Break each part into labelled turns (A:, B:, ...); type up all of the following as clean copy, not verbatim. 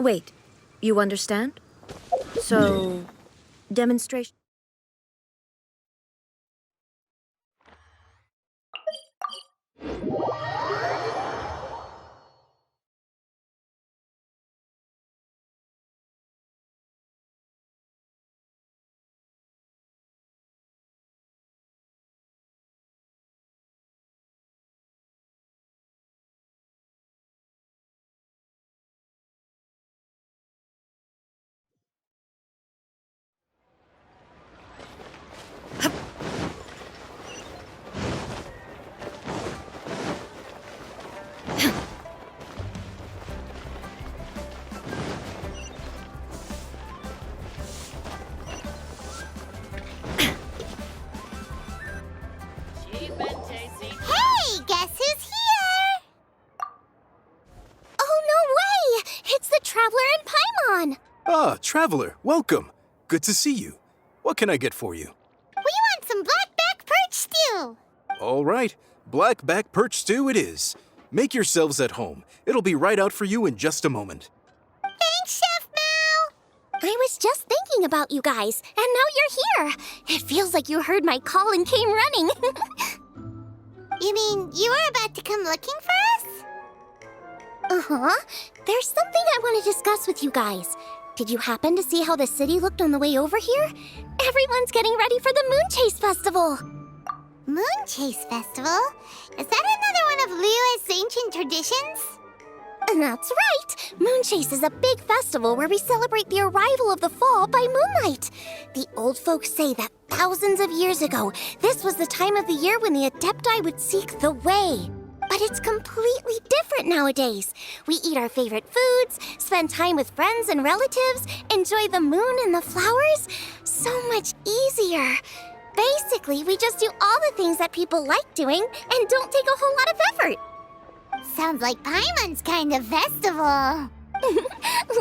A: Wait, you understand? So, demonstration...
B: Hey, guess who's here? Oh, no way! It's the Traveler and Paimon!
C: Ah, Traveler, welcome. Good to see you. What can I get for you?
B: We want some blackback perch stew!
C: All right, blackback perch stew it is. Make yourselves at home. It'll be right out for you in just a moment.
B: Thanks, Chef Mao! I was just thinking about you guys, and now you're here! It feels like you heard my call and came running. You mean you were about to come looking for us? Uh-huh. There's something I want to discuss with you guys. Did you happen to see how the city looked on the way over here? Everyone's getting ready for the Moon Chase Festival. Moon Chase Festival? Is that another one of Liyue's ancient traditions? That's right! Moon Chase is a big festival where we celebrate the arrival of the fall by moonlight. The old folks say that thousands of years ago, this was the time of the year when the Adepti would seek the way. But it's completely different nowadays. We eat our favorite foods, spend time with friends and relatives, enjoy the moon and the flowers. So much easier. Basically, we just do all the things that people like doing and don't take a whole lot of effort. Sounds like Paimon's kind of festival.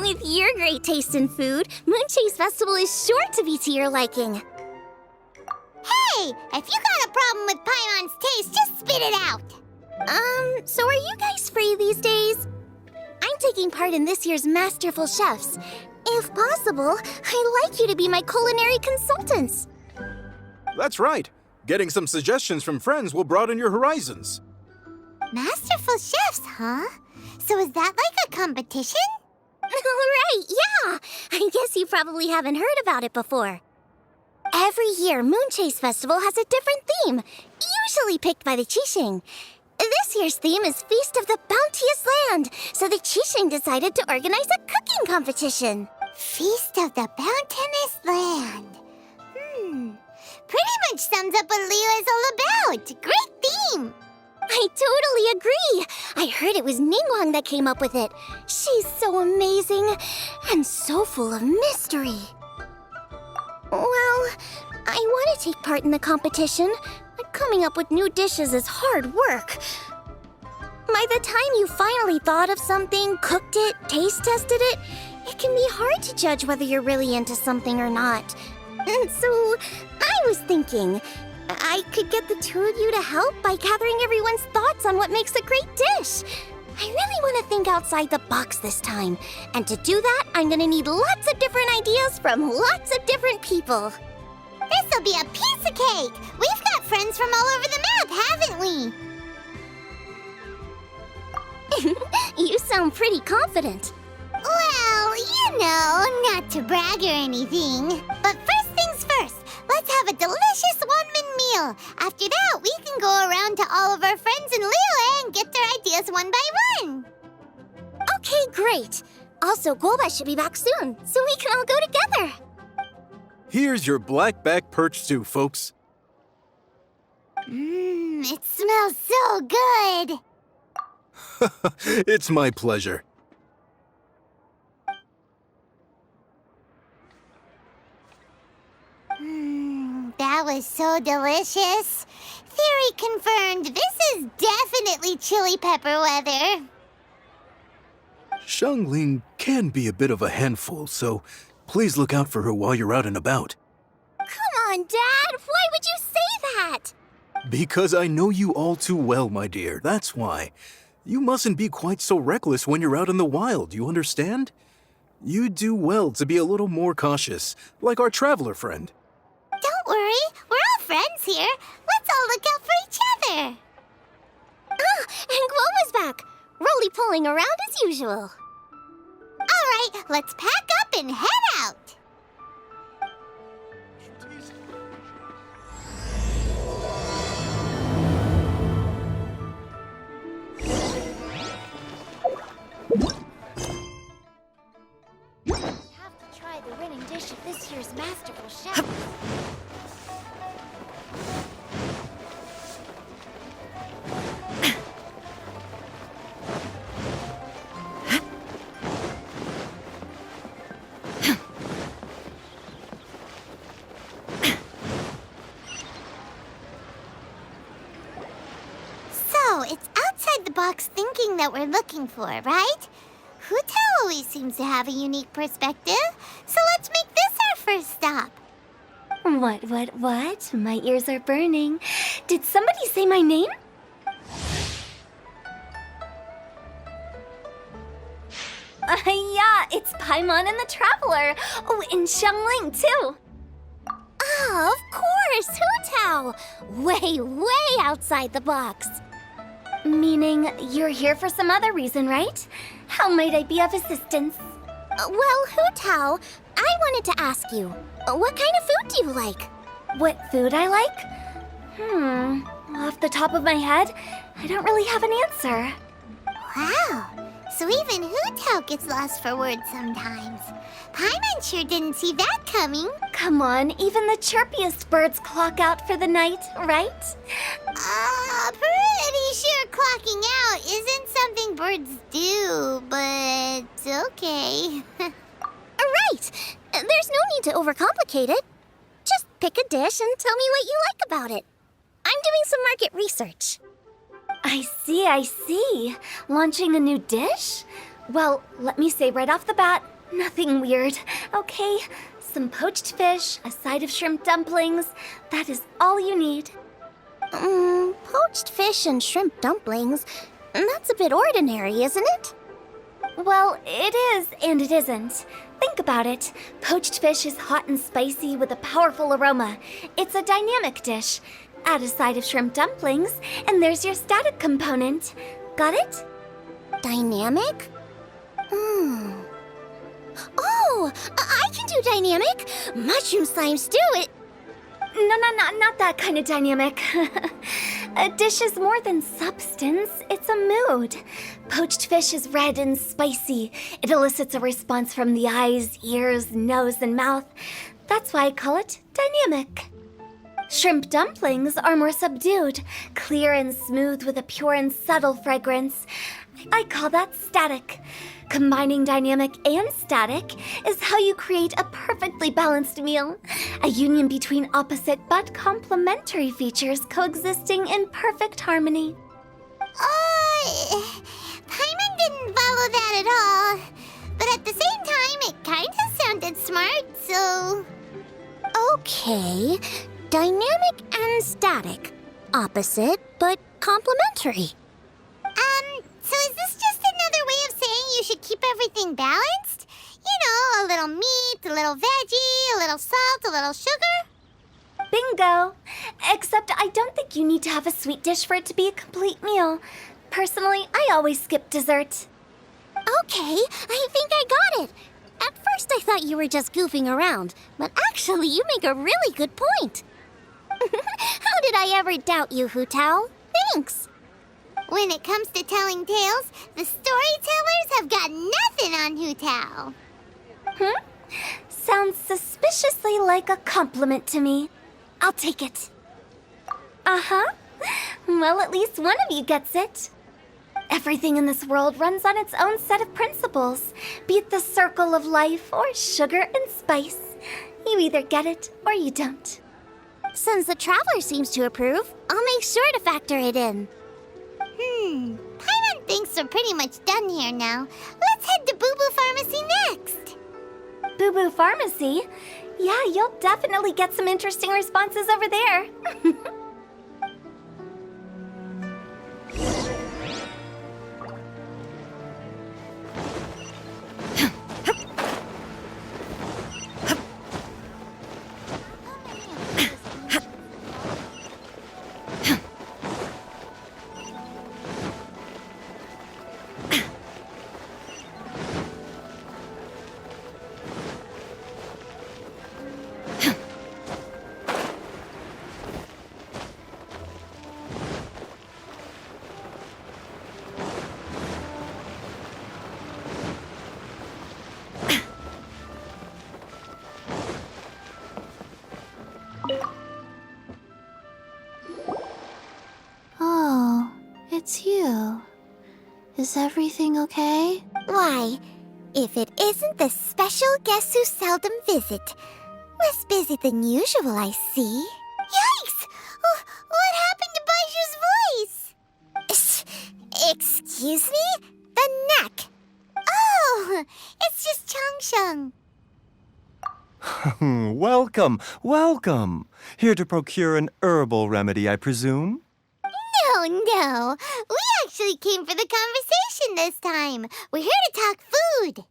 B: With your great taste in food, Moon Chase Festival is sure to be to your liking. Hey, if you got a problem with Paimon's taste, just spit it out. So are you guys free these days? I'm taking part in this year's Masterful Chefs. If possible, I'd like you to be my culinary consultants.
C: That's right. Getting some suggestions from friends will broaden your horizons.
B: Masterful Chefs, huh? So is that like a competition? Right, yeah! I guess you probably haven't heard about it before. Every year, Moon Chase Festival has a different theme, usually picked by the Qixing. This year's theme is Feast of the Bounteous Land, so the Qixing decided to organize a cooking competition. Feast of the Bounteous Land. Pretty much sums up what Liyue is all about. Great theme! I totally agree. I heard it was Ningguang that came up with it. She's so amazing and so full of mystery. Well, I want to take part in the competition, but coming up with new dishes is hard work. By the time you finally thought of something, cooked it, taste tested it, it can be hard to judge whether you're really into something or not. And so, I was thinking, I could get the two of you to help by gathering everyone's thoughts on what makes a great dish. I really want to think outside the box this time. And to do that, I'm going to need lots of different ideas from lots of different people. This'll be a piece of cake! We've got friends from all over the map, haven't we? You sound pretty confident. Well, you know, not to brag or anything. But first things first, let's have a delicious one-man meal. After that, we can go around to all of our friends in Liyue and get their ideas one by one. Okay, great. Also, Golba should be back soon, so we can all go together.
C: Here's your blackback perch stew, folks.
B: It smells so good.
C: It's my pleasure.
B: That was so delicious. Theory confirmed. This is definitely chili pepper weather.
C: Xiangling can be a bit of a handful, so please look out for her while you're out and about.
B: Come on, Dad. Why would you say that?
C: Because I know you all too well, my dear. That's why. You mustn't be quite so reckless when you're out in the wild, you understand? You'd do well to be a little more cautious, like our traveler friend.
B: Don't worry, we're all friends here. Let's all look out for each other. Ah, and Glow is back, roly-poling around as usual. All right, let's pack up and head out.
D: Have to try the winning dish of this year's masterful chef.
B: So, it's outside the box thinking that we're looking for, right? Huta always seems to have a unique perspective, so let's make this our first stop.
D: What? My ears are burning. Did somebody say my name? Yeah, it's Paimon and the Traveler. Oh, and Xiangling, too.
B: Oh, of course, Hutao! Way outside the box.
D: Meaning you're here for some other reason, right? How might I be of assistance?
B: Well, Hutao, I wanted to ask you, what kind of food do you like?
D: What food I like? Off the top of my head, I don't really have an answer.
B: Wow, so even Hutao gets lost for words sometimes. Paimon sure didn't see that coming.
D: Come on, even the chirpiest birds clock out for the night, right?
B: Pretty sure clocking out isn't something birds do, but okay. Right, there's no need to overcomplicate it. Just pick a dish and tell me what you like about it. I'm doing some market research.
D: I see. Launching a new dish? Well, let me say right off the bat, nothing weird, okay? Some poached fish, a side of shrimp dumplings. That is all you need.
B: Poached fish and shrimp dumplings. That's a bit ordinary, isn't it?
D: Well, it is and it isn't. Think about it. Poached fish is hot and spicy with a powerful aroma. It's a dynamic dish. Add a side of shrimp dumplings, and there's your static component. Got it?
B: Dynamic? Oh, I can do dynamic. Mushroom slime stew.
D: No, not that kind of dynamic. A dish is more than substance, it's a mood. Poached fish is red and spicy. It elicits a response from the eyes, ears, nose, and mouth. That's why I call it dynamic. Shrimp dumplings are more subdued, clear and smooth with a pure and subtle fragrance. I call that static. Combining dynamic and static is how you create a perfectly balanced meal. A union between opposite but complementary features coexisting in perfect harmony.
B: Paimon didn't follow that at all. But at the same time, it kind of sounded smart, so... Okay, dynamic and static. Opposite, but complementary. So is this just another way of saying you should keep everything balanced? You know, a little meat, a little veggie, a little salt, a little sugar?
D: Bingo! Except I don't think you need to have a sweet dish for it to be a complete meal. Personally, I always skip dessert.
B: Okay, I think I got it. At first I thought you were just goofing around, but actually you make a really good point. How did I ever doubt you, Hutao? Thanks. When it comes to telling tales, the storytellers have got nothing on Hutao.
D: Sounds suspiciously like a compliment to me. I'll take it. Uh-huh. Well, at least one of you gets it. Everything in this world runs on its own set of principles, be it the circle of life or sugar and spice. You either get it or you don't.
B: Since the Traveler seems to approve, I'll make sure to factor it in. Paimon thinks we're pretty much done here now. Let's head to Boo Boo Pharmacy next.
D: Boo Boo Pharmacy? Yeah, you'll definitely get some interesting responses over there.
E: Is everything okay?
B: Why, if it isn't the special guests who seldom visit. Less busy than usual, I see. Yikes! What happened to Baiju's voice? Excuse me? The neck. Oh, it's just Changsheng.
F: Welcome, welcome. Here to procure an herbal remedy, I presume?
B: No. We actually came for the conversation this time. We're here to talk food.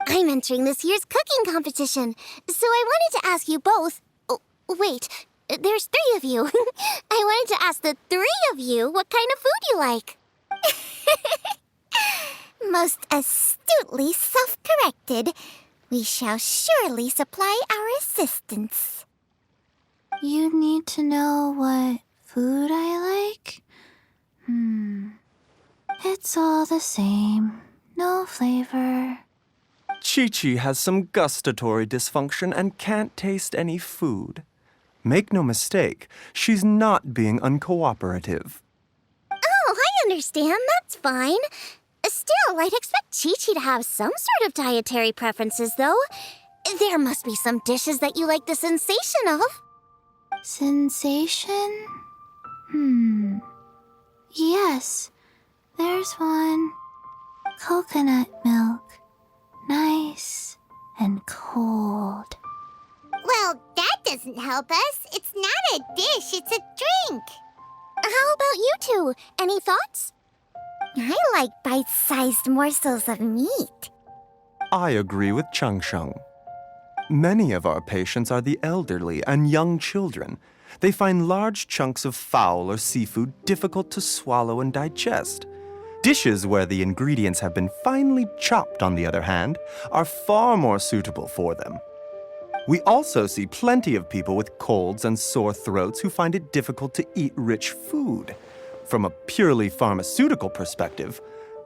B: I'm entering this year's cooking competition, so I wanted to ask you both. Oh, wait, there's 3 of you. I wanted to ask the 3 of you what kind of food you like. Most astutely self-corrected. We shall surely supply our assistance.
E: You need to know what food I like? It's all the same. No flavor.
F: Chi-Chi has some gustatory dysfunction and can't taste any food. Make no mistake, she's not being uncooperative.
B: Oh, I understand. That's fine. Still, I'd expect Chi-Chi to have some sort of dietary preferences, though. There must be some dishes that you like the sensation of.
E: Sensation? Yes, there's one. Coconut milk. Nice and cold.
B: Well, that doesn't help us. It's not a dish, it's a drink. How about you two? Any thoughts? I like bite-sized morsels of meat.
F: I agree with Changsheng. Many of our patients are the elderly and young children. They find large chunks of fowl or seafood difficult to swallow and digest. Dishes where the ingredients have been finely chopped, on the other hand, are far more suitable for them. We also see plenty of people with colds and sore throats who find it difficult to eat rich food. From a purely pharmaceutical perspective,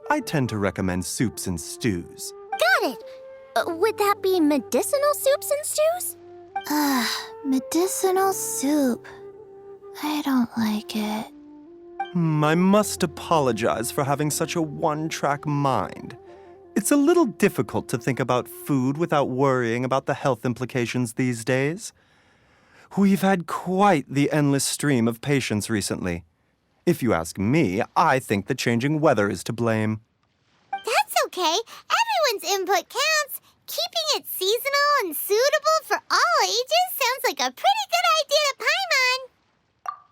F: I tend to recommend soups and stews.
B: Got it. Would that be medicinal soups and stews?
E: Medicinal soup. I don't like it.
F: I must apologize for having such a one-track mind. It's a little difficult to think about food without worrying about the health implications these days. We've had quite the endless stream of patients recently. If you ask me, I think the changing weather is to blame.
B: That's okay. Everyone's input counts. Keeping it seasonal and suitable for all ages sounds like a pretty good idea to Paimon.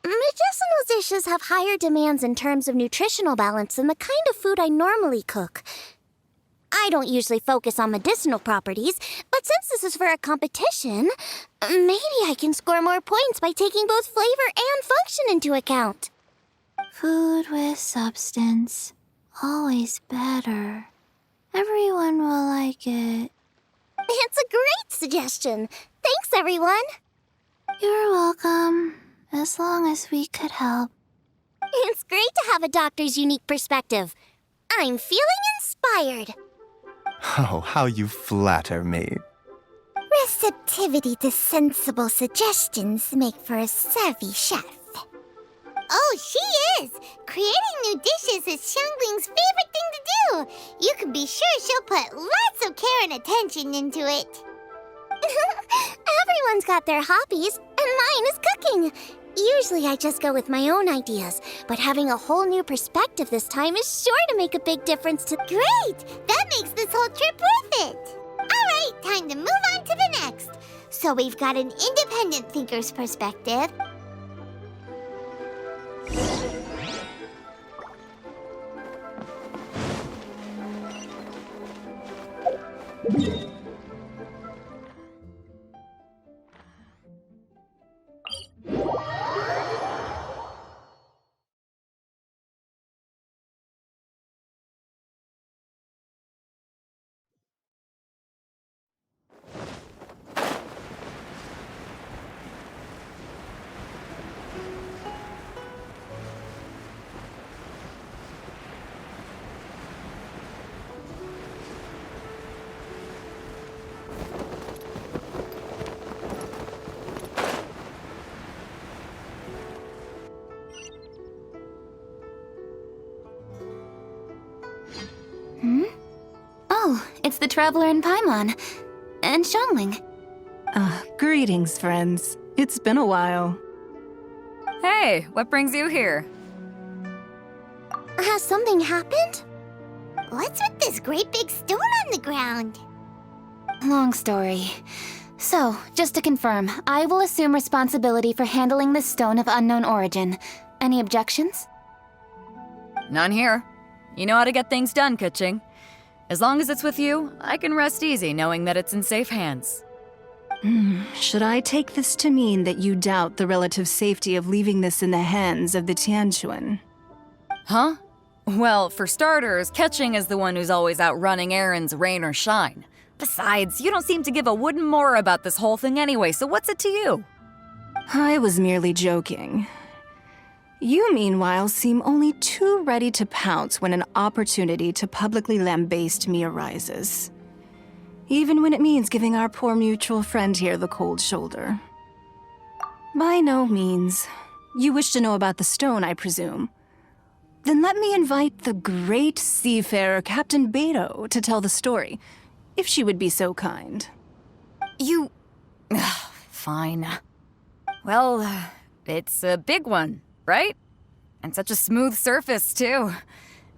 B: Medicinal dishes have higher demands in terms of nutritional balance than the kind of food I normally cook. I don't usually focus on medicinal properties, but since this is for a competition, maybe I can score more points by taking both flavor and function into account.
E: Food with substance. Always better. Everyone will like it.
B: It's a great suggestion. Thanks, everyone.
E: You're welcome. As long as we could help.
B: It's great to have a doctor's unique perspective. I'm feeling inspired.
F: Oh, how you flatter me.
B: Receptivity to sensible suggestions make for a savvy chef. Oh, she is! Creating new dishes is Xiangling's favorite thing to do. You can be sure she'll put lots of care and attention into it. Everyone's got their hobbies, and mine is cooking. Usually I just go with my own ideas, but having a whole new perspective this time is sure to make a big difference to... Great! That makes this whole trip worth it! Alright, time to move on to the next. So we've got an independent thinker's perspective,
D: it's the Traveler and Paimon. And Xiangling.
G: Greetings, friends. It's been a while.
H: Hey, what brings you here?
B: Has something happened? What's with this great big stone on the ground?
D: Long story. So, just to confirm, I will assume responsibility for handling this stone of unknown origin. Any objections?
H: None here. You know how to get things done, Kuching. As long as it's with you, I can rest easy knowing that it's in safe hands.
G: Should I take this to mean that you doubt the relative safety of leaving this in the hands of the Tianquan?
H: Huh? Well, for starters, Kuching is the one who's always out running errands, rain or shine. Besides, you don't seem to give a wooden more about this whole thing anyway, so what's it to you?
G: I was merely joking. You, meanwhile, seem only too ready to pounce when an opportunity to publicly lambaste me arises. Even when it means giving our poor mutual friend here the cold shoulder. By no means. You wish to know about the stone, I presume. Then let me invite the great seafarer Captain Beto to tell the story, if she would be so kind.
H: You... Fine. Well, it's a big one, right? And such a smooth surface, too.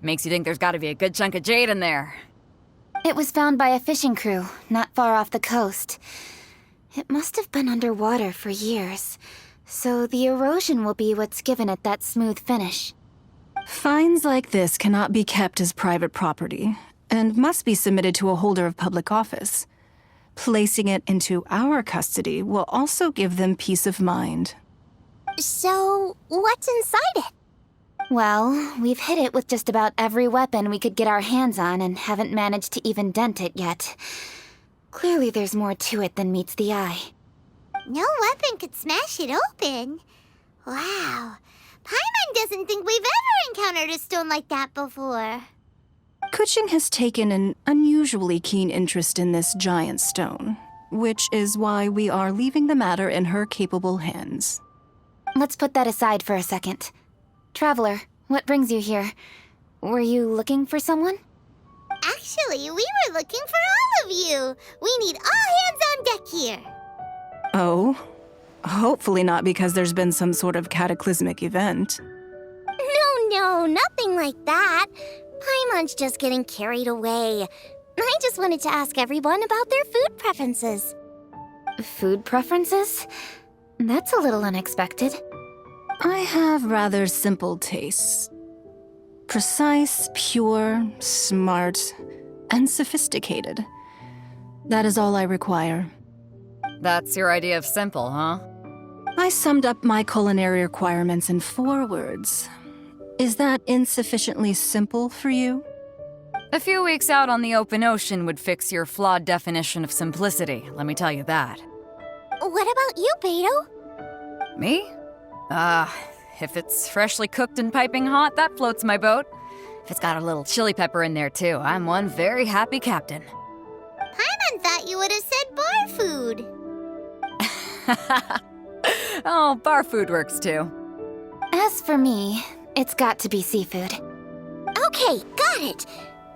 H: Makes you think there's gotta be a good chunk of jade in there.
D: It was found by a fishing crew, not far off the coast. It must have been underwater for years, so the erosion will be what's given it that smooth finish.
G: Finds like this cannot be kept as private property, and must be submitted to a holder of public office. Placing it into our custody will also give them peace of mind.
B: So, what's inside it?
D: Well, we've hit it with just about every weapon we could get our hands on and haven't managed to even dent it yet. Clearly there's more to it than meets the eye.
B: No weapon could smash it open. Wow. Paimon doesn't think we've ever encountered a stone like that before.
G: Kuching has taken an unusually keen interest in this giant stone, which is why we are leaving the matter in her capable hands.
D: Let's put that aside for a second. Traveler, what brings you here? Were you looking for someone?
B: Actually, we were looking for all of you. We need all hands on deck here.
G: Oh? Hopefully not because there's been some sort of cataclysmic event.
B: No, nothing like that. Paimon's just getting carried away. I just wanted to ask everyone about their food preferences.
D: Food preferences? That's a little unexpected.
G: I have rather simple tastes. Precise, pure, smart, and sophisticated. That is all I require.
H: That's your idea of simple, huh?
G: I summed up my culinary requirements in 4 words. Is that insufficiently simple for you?
H: A few weeks out on the open ocean would fix your flawed definition of simplicity, let me tell you that.
B: What about you, Beto?
H: Me? If it's freshly cooked and piping hot, that floats my boat. If it's got a little chili pepper in there, too, I'm one very happy captain.
B: Paimon thought you would have said bar food.
H: Oh, bar food works, too.
D: As for me, it's got to be seafood.
B: Okay, got it.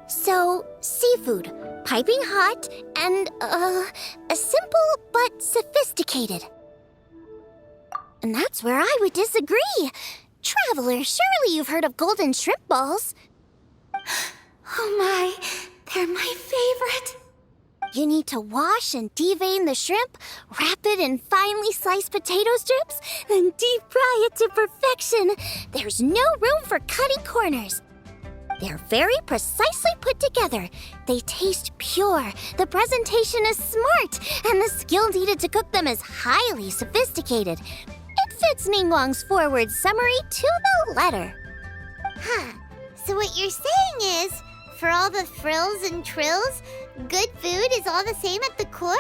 B: So, seafood, piping hot, and, simple but sophisticated. And that's where I would disagree. Traveler, surely you've heard of golden shrimp balls.
D: Oh my, they're my favorite.
B: You need to wash and devein the shrimp, wrap it in finely sliced potato strips, then deep fry it to perfection. There's no room for cutting corners. They're very precisely put together. They taste pure, the presentation is smart, and the skill needed to cook them is highly sophisticated. It fits Ningguang's forward summary to the letter. Huh. So what you're saying is, for all the frills and trills, good food is all the same at the core?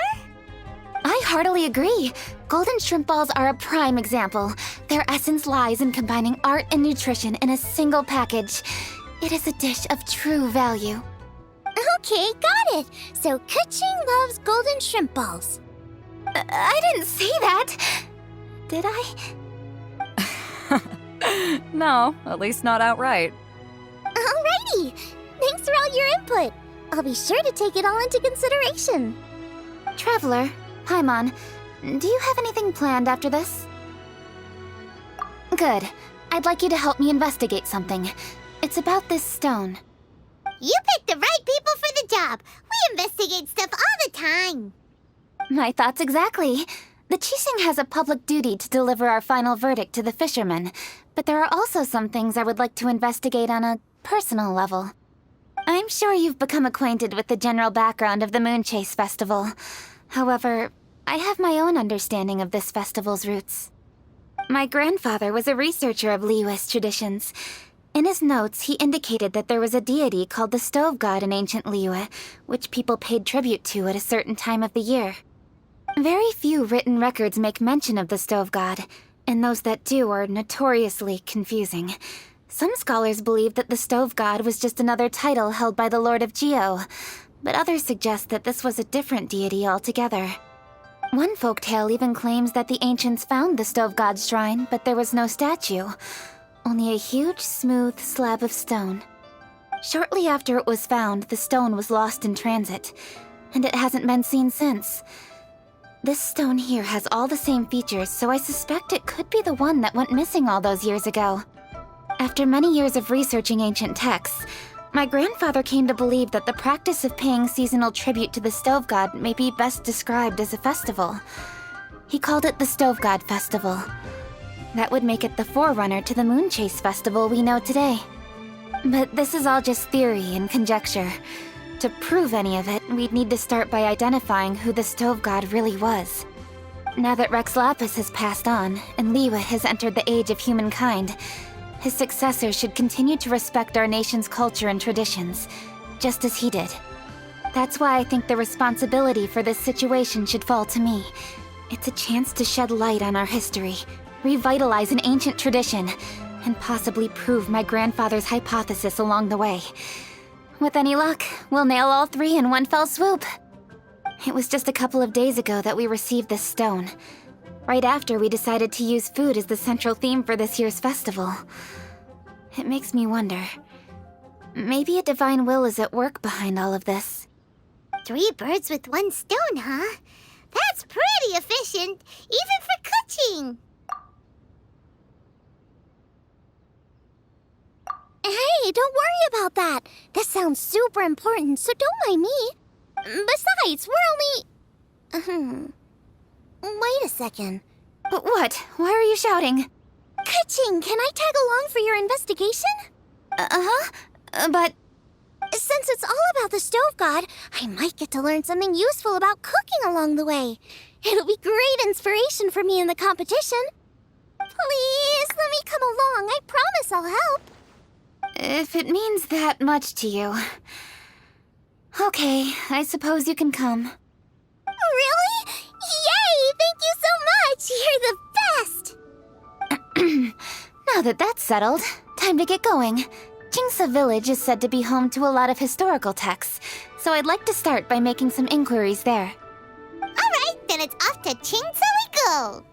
D: I heartily agree. Golden shrimp balls are a prime example. Their essence lies in combining art and nutrition in a single package. It is a dish of true value.
B: Okay, got it. So Kuching loves golden shrimp balls.
D: I didn't say that. Did I?
H: No, at least not outright.
B: Alrighty. Thanks for all your input. I'll be sure to take it all into consideration.
D: Traveler, Paimon, do you have anything planned after this? Good. I'd like you to help me investigate something. It's about this stone.
B: You picked the right people for the job. We investigate stuff all the time.
D: My thoughts exactly. The Qixing has a public duty to deliver our final verdict to the fishermen, but there are also some things I would like to investigate on a personal level. I'm sure you've become acquainted with the general background of the Moonchase Festival. However, I have my own understanding of this festival's roots. My grandfather was a researcher of Liyue's traditions. In his notes, he indicated that there was a deity called the Stove God in ancient Liyue, which people paid tribute to at a certain time of the year. Very few written records make mention of the Stove God, and those that do are notoriously confusing. Some scholars believe that the Stove God was just another title held by the Lord of Geo, but others suggest that this was a different deity altogether. One folktale even claims that the ancients found the Stove God's shrine, but there was no statue. Only a huge, smooth slab of stone. Shortly after it was found, the stone was lost in transit, and it hasn't been seen since. This stone here has all the same features, so I suspect it could be the one that went missing all those years ago. After many years of researching ancient texts, my grandfather came to believe that the practice of paying seasonal tribute to the Stove God may be best described as a festival. He called it the Stove God Festival. That would make it the forerunner to the Moonchase Festival we know today. But this is all just theory and conjecture. To prove any of it, we'd need to start by identifying who the Stove God really was. Now that Rex Lapis has passed on, and Liyue has entered the age of humankind, his successors should continue to respect our nation's culture and traditions, just as he did. That's why I think the responsibility for this situation should fall to me. It's a chance to shed light on our history, revitalize an ancient tradition, and possibly prove my grandfather's hypothesis along the way. With any luck, we'll nail all three in one fell swoop. It was just a couple of days ago that we received this stone. Right after we decided to use food as the central theme for this year's festival. It makes me wonder. Maybe a divine will is at work behind all of this.
B: 3 birds with 1 stone, huh? That's pretty efficient, even for cooking. Hey, don't worry about that. This sounds super important, so don't mind me. Besides, we're only... Wait a second.
D: What? Why are you shouting?
B: Ka-ching, can I tag along for your investigation?
D: But...
B: Since it's all about the Stove God, I might get to learn something useful about cooking along the way. It'll be great inspiration for me in the competition. Please, let me come along. I promise I'll help.
D: If it means that much to you... Okay, I suppose you can come.
B: Really? Yay! Thank you so much! You're the best!
D: Now that that's settled, time to get going. Jingsa Village is said to be home to a lot of historical texts, so I'd like to start by making some inquiries there.
B: Alright, then it's off to Jingsa we go!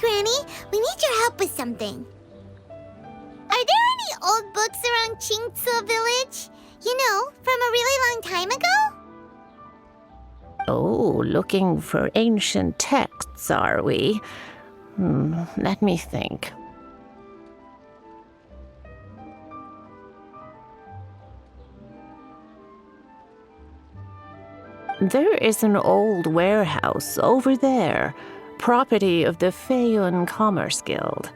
B: Granny, we need your help with something. Are there any old books around Jingsa Village? You know, from a really long time ago?
I: Oh, looking for ancient texts, are we? Let me think. There is an old warehouse over there, property of the Feiyun Commerce Guild.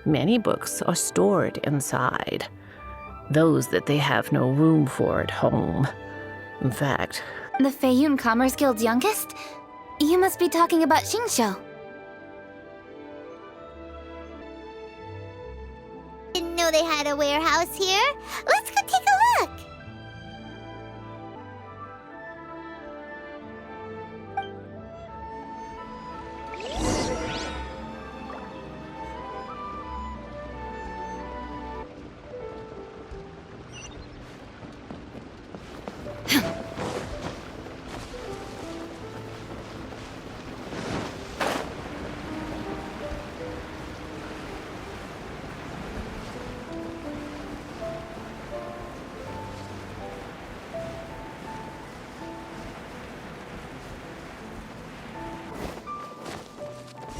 I: Many books are stored inside, those that they have no room for at home. In fact,
D: The Feiyun Commerce Guild's youngest? You must be talking about Xingqiu.
B: Didn't know they had a warehouse here. Let's go take a look.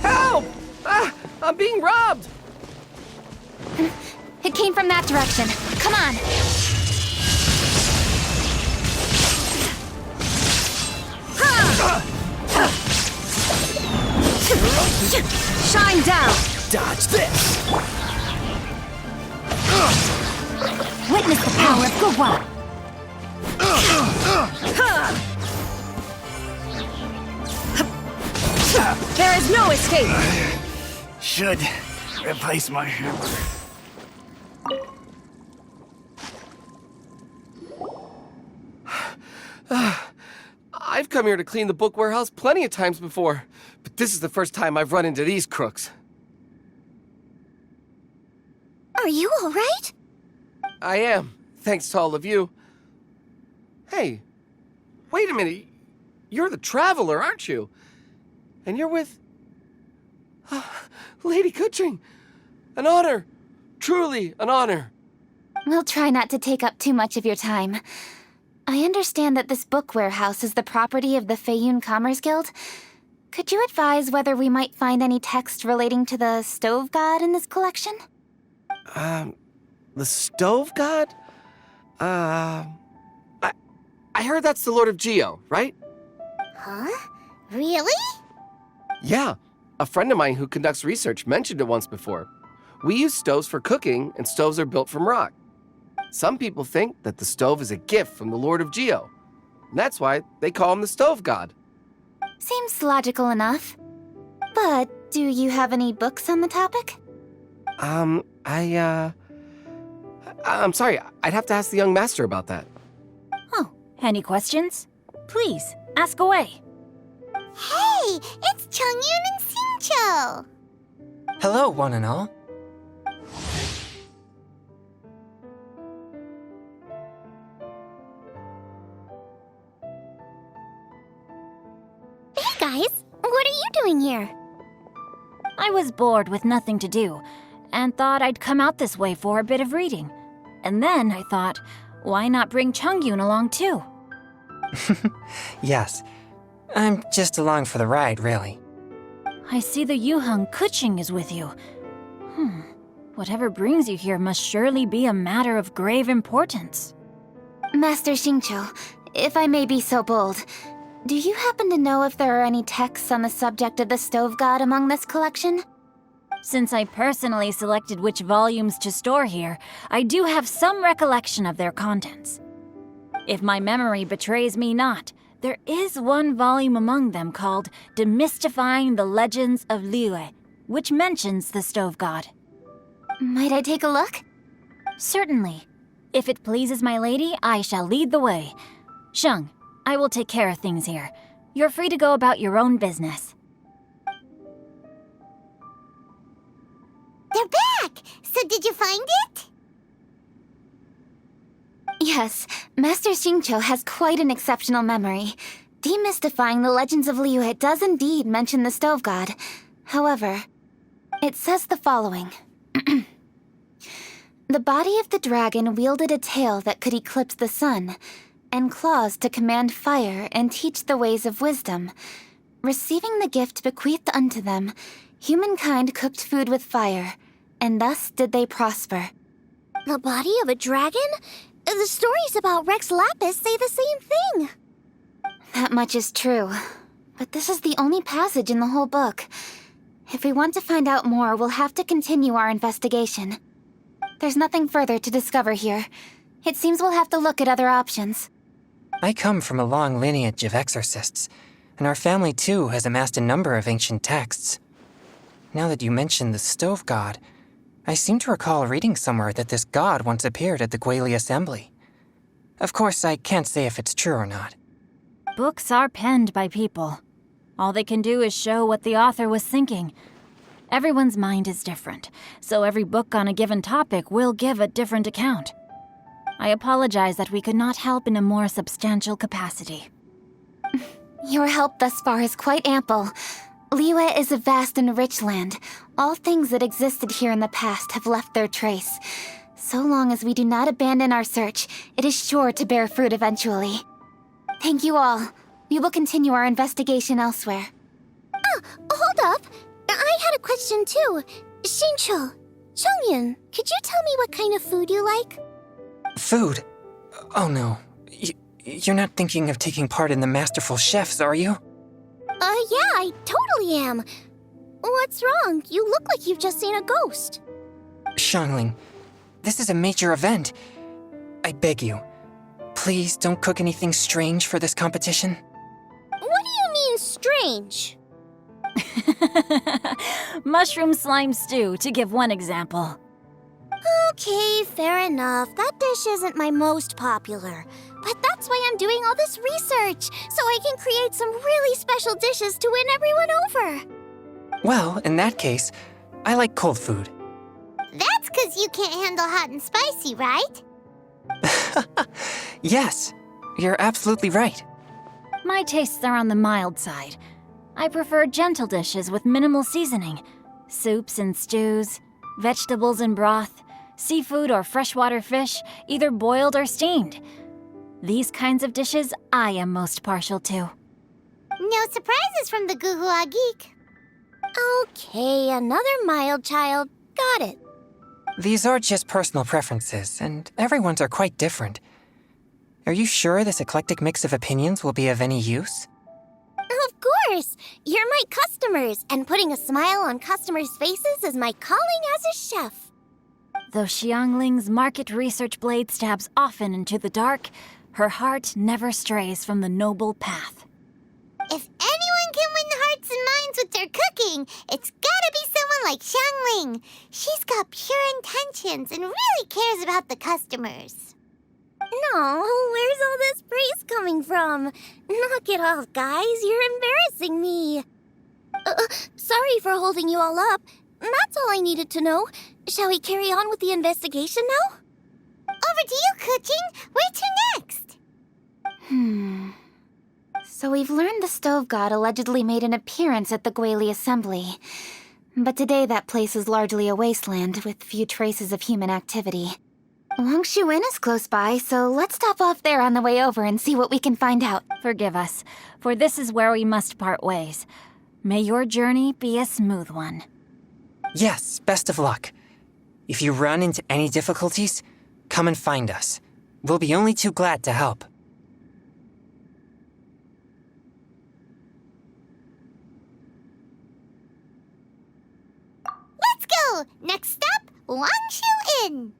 J: Help! I'm being robbed!
D: It came from that direction. Come on! Shine down!
J: Dodge this!
D: Witness the power of Gugwa! There is no escape!
J: Should replace my hammer. I've come here to clean the book warehouse plenty of times before, but this is the first time I've run into these crooks.
B: Are you all right?
J: I am, thanks to all of you. Hey, wait a minute. You're the Traveler, aren't you? And you're with... Lady Kuching. An honor. Truly an honor.
D: We'll try not to take up too much of your time. I understand that this book warehouse is the property of the Feiyun Commerce Guild. Could you advise whether we might find any text relating to the stove god in this collection?
J: The stove god? I heard that's the Lord of Geo, right?
B: Huh? Really?
J: Yeah. A friend of mine who conducts research mentioned it once before. We use stoves for cooking, and stoves are built from rock. Some people think that the stove is a gift from the Lord of Geo. And that's why they call him the stove god.
D: Seems logical enough. But do you have any books on the topic?
J: I'm sorry, I'd have to ask the young master about that.
K: Oh, any questions? Please, ask away.
B: Hey, it's Chongyun and Xingqiu.
L: Hello, one and all.
B: Hey guys, what are you doing here?
K: I was bored with nothing to do, and thought I'd come out this way for a bit of reading. And then I thought, why not bring Chongyun along too?
L: Yes, I'm just along for the ride, really.
K: I see the Yuheng Kuching is with you. Whatever brings you here must surely be a matter of grave importance.
D: Master Xingqiu, if I may be so bold, do you happen to know if there are any texts on the subject of the stove god among this collection?
K: Since I personally selected which volumes to store here, I do have some recollection of their contents. If my memory betrays me not, there is one volume among them called Demystifying the Legends of Liyue, which mentions the stove god.
D: Might I take a look?
K: Certainly. If it pleases my lady, I shall lead the way. Sheng, I will take care of things here. You're free to go about your own business.
B: They're back! So did you find it?
D: Yes, Master Xingqiu has quite an exceptional memory. Demystifying the Legends of Liyue does indeed mention the stove god. However, it says the following. The body of the dragon wielded a tail that could eclipse the sun, and claws to command fire and teach the ways of wisdom. Receiving the gift bequeathed unto them, Humankind cooked food with fire, and thus did they prosper.
B: The body of a dragon? The stories about Rex Lapis say the same thing.
D: That much is true. But this is the only passage in the whole book. If we want to find out more, we'll have to continue our investigation. There's nothing further to discover here. It seems we'll have to look at other options.
L: I come from a long lineage of exorcists, and our family too has amassed a number of ancient texts. Now that you mention the stove god, I seem to recall reading somewhere that this god once appeared at the Guili Assembly. Of course, I can't say if it's true or not.
K: Books are penned by people. All they can do is show what the author was thinking. Everyone's mind is different, so every book on a given topic will give a different account. I apologize that we could not help in a more substantial capacity.
D: Your help thus far is quite ample. Liyue is a vast and rich land. All things that existed here in the past have left their trace. So long as we do not abandon our search, it is sure to bear fruit eventually. Thank you all. We will continue our investigation elsewhere.
B: Ah, hold up. I had a question too. Shincho, Chongyun, could you tell me what kind of food you like?
L: Food? Oh no. You're not thinking of taking part in the Masterful Chefs, are you?
B: Yeah, I totally am. What's wrong? You look like you've just seen a ghost.
L: Xiangling, this is a major event. I beg you, please don't cook anything strange for this competition.
B: What do you mean, strange?
K: Mushroom slime stew, to give one example.
B: Okay, fair enough. That dish isn't my most popular. But that's why I'm doing all this research, so I can create some really special dishes to win everyone over.
L: Well, in that case, I like cold food.
B: That's 'cause you can't handle hot and spicy, right?
L: Yes, you're absolutely right.
K: My tastes are on the mild side. I prefer gentle dishes with minimal seasoning. Soups and stews, vegetables and broth, seafood or freshwater fish, either boiled or steamed. These kinds of dishes I am most partial to.
B: No surprises from the Guhua Geek. Okay, another mild child. Got it.
L: These are just personal preferences, and everyone's are quite different. Are you sure this eclectic mix of opinions will be of any use?
B: Of course! You're my customers, and putting a smile on customers' faces is my calling as a chef.
K: Though Xiangling's market research blade stabs often into the dark, her heart never strays from the noble path.
B: If anyone can win the hearts and minds with their cooking, it's gotta be someone like Xiangling. She's got pure intentions and really cares about the customers. No, where's all this praise coming from? Knock it off, guys. You're embarrassing me. Sorry for holding you all up. That's all I needed to know. Shall we carry on with the investigation now? Over to you, Kuching. Where to next?
D: So we've learned the stove god allegedly made an appearance at the Guili Assembly. But today that place is largely a wasteland with few traces of human activity. Longshu Inn is close by, so let's stop off there on the way over and see what we can find out.
K: Forgive us, for this is where we must part ways. May your journey be a smooth one.
L: Yes, best of luck. If you run into any difficulties, come and find us. We'll be only too glad to help.
B: Let's go! Next stop, Longshu Inn.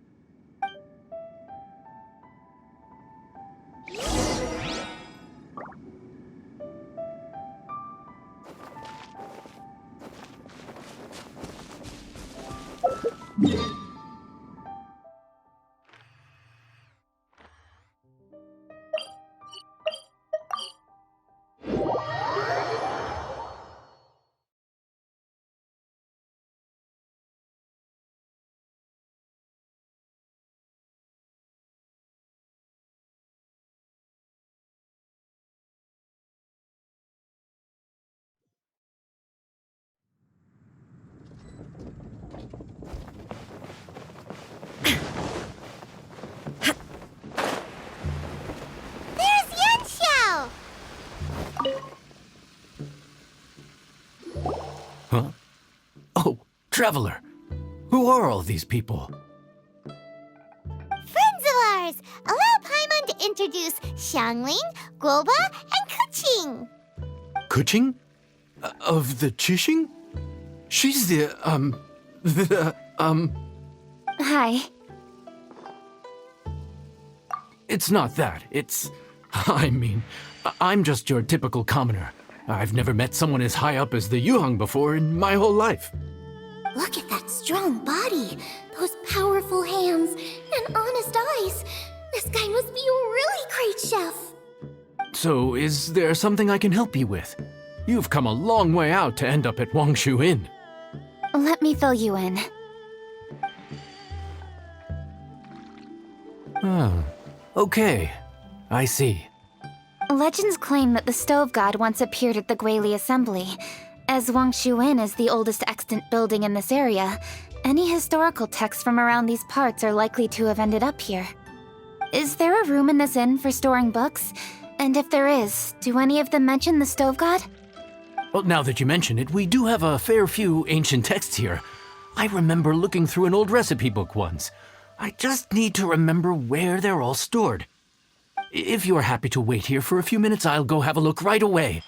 M: Traveler, who are all these people?
B: Friends of ours! Allow Paimon to introduce Xiangling, Guoba, and Kuching.
M: Kuching? Of the Chishing? She's
D: Hi.
M: It's not that. I'm just your typical commoner. I've never met someone as high up as the Yuhang before in my whole life.
B: Look at that strong body, those powerful hands, and honest eyes. This guy must be a really great chef.
M: So, is there something I can help you with? You've come a long way out to end up at Wangshu Inn.
D: Let me fill you in.
M: Oh, okay. I see.
D: Legends claim that the Stove God once appeared at the Guili Assembly. As Wangshu Inn is the oldest extant building in this area, any historical texts from around these parts are likely to have ended up here. Is there a room in this inn for storing books? And if there is, do any of them mention the Stove God?
M: Well, now that you mention it, we do have a fair few ancient texts here. I remember looking through an old recipe book once. I just need to remember where they're all stored. If you're happy to wait here for a few minutes, I'll go have a look right away.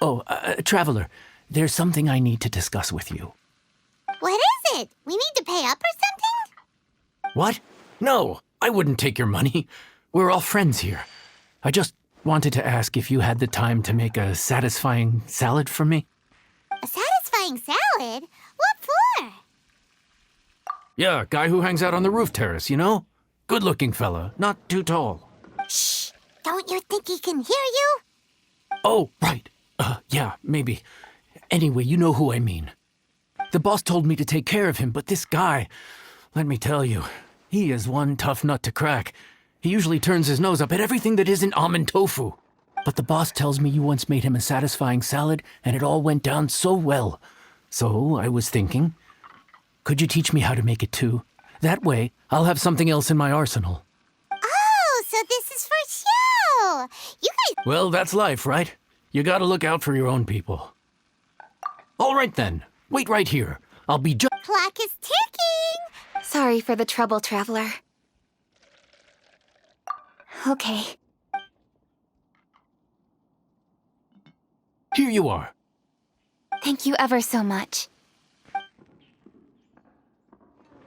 M: Oh, Traveler, there's something I need to discuss with you.
B: What is it? We need to pay up or something?
M: What? No, I wouldn't take your money. We're all friends here. I just wanted to ask if you had the time to make a satisfying salad for me.
B: A satisfying salad? What for?
M: Yeah, guy who hangs out on the roof terrace, you know? Good-looking fella, not too tall.
B: Shh! Don't you think he can hear you?
M: Oh, right. Yeah, maybe. Anyway, you know who I mean. The boss told me to take care of him, but this guy, let me tell you, he is one tough nut to crack. He usually turns his nose up at everything that isn't almond tofu. But the boss tells me you once made him a satisfying salad, and it all went down so well. So I was thinking, could you teach me how to make it too? That way, I'll have something else in my arsenal.
B: Oh, so this is for show! You guys...
M: Well, that's life, right? You gotta look out for your own people. All right then, wait right here. I'll be
B: Clock is ticking!
D: Sorry for the trouble, Traveler. Okay.
M: Here you are.
D: Thank you ever so much.